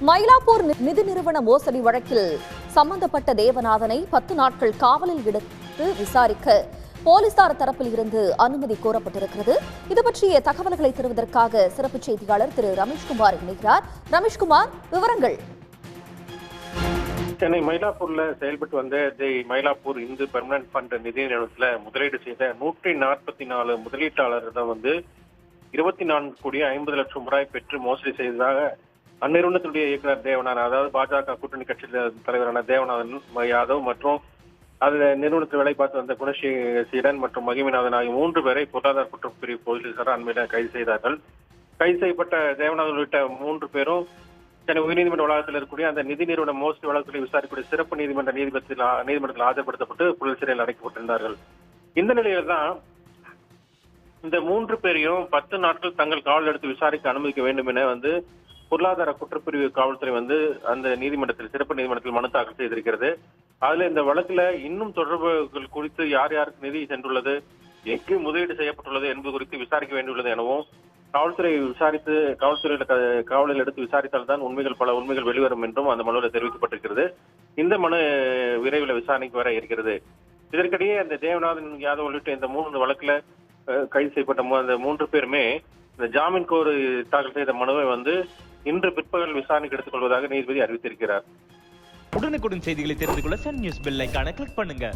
மயிலாப்பூர் நிதி நிறுவன மோசடி வழக்கில் சம்பந்தப்பட்ட தேவநாதனை 10 நாட்கள் காவலில் எடுத்து விசாரிக்க போலீசார் தரப்பில் இருந்து அனுமதி கோரப்பட்டிருக்கிறது. இது பற்றிய தகவல்களை தருவதற்காக சிறப்பு செய்தியாளர் திரு ரமேஷ்குமார் இணைகிறார். ரமேஷ்குமார், விவரங்கள். சென்னை மயிலாப்பூர்ல செயல்பட்டு வந்த மயிலாப்பூர் இந்து பெர்மனன்ட் ஃபண்ட் நிதி நிறுவனத்துல முதலீடு செய்த 144 முதலீட்டாளர்கள் 24 கோடி 50 லட்சம் ரூபாய் பெற்று மோசடி செய்ததாக அந்நிறுவனத்தினுடைய இயக்குநர் தேவநாதன், அதாவது பாஜக கூட்டணி கட்சி தலைவரான தேவநாதன் யாதவ் மற்றும் அது நிறுவனத்தில் வேலை பார்த்து வந்த குணசீலன் மற்றும் மகிமநாதன் ஆகிய 3 பேரை பொருளாதார குற்றப்பிரிவு போலீசார் அண்மையில் கைது செய்தார்கள். கைது செய்யப்பட்ட தேவநாதன் உள்ளிட்ட 3 பேரும் சென்னை உயர்நீதிமன்ற வளாகத்தில் இருக்கக்கூடிய அந்த நிதி நிறுவன மோசடி வழக்குகளை விசாரிக்கக்கூடிய சிறப்பு நீதிமன்றத்தில் ஆஜர்படுத்தப்பட்டு புழல் சிறையில் அடைக்கப்பட்டிருந்தார்கள். இந்த நிலையில் தான் இந்த 3 பேரையும் 10 நாட்கள் தங்கள் காவல் எடுத்து விசாரிக்க அனுமதிக்க வேண்டும் என பொருளாதார குற்றப்பிரிவு காவல்துறை அந்த நீதிமன்றத்தில் சிறப்பு நீதிமன்றத்தில் மனு தாக்கல் செய்திருக்கிறது. அதுல இந்த வழக்குல இன்னும் தொடர்புகள் குறித்து யார் யாருக்கு நிதி சென்றுள்ளது, எங்கு முதலீடு செய்யப்பட்டுள்ளது என்பது குறித்து விசாரிக்க வேண்டியுள்ளது எனவும் காவல்துறை விசாரித்து காவலில் எடுத்து விசாரித்தால்தான் பல உண்மைகள் வெளிவரும் என்றும் அந்த மனுவில் தெரிவிக்கப்பட்டிருக்கிறது. இந்த மனு விரைவில் விசாரணைக்கு வர இருக்கிறது. இதற்கிடையே அந்த தேவநாதன் யாதவ் உள்ளிட்ட இந்த 3 வழக்குல கைது செய்யப்பட்ட அந்த 3 பேருமே இந்த ஜாமீன் கோரி தாக்கல் செய்த மனுவை இன்று பிற்பகல் விசாரணைக்கு எடுத்துக் கொள்வதாக நீதிபதி அறிவித்திருக்கிறார். உடனுக்குடன் செய்திகளை தெரிந்து கொள்ள சன் நியூஸ் பெல் ஐகானை கிளிக் பண்ணுங்க.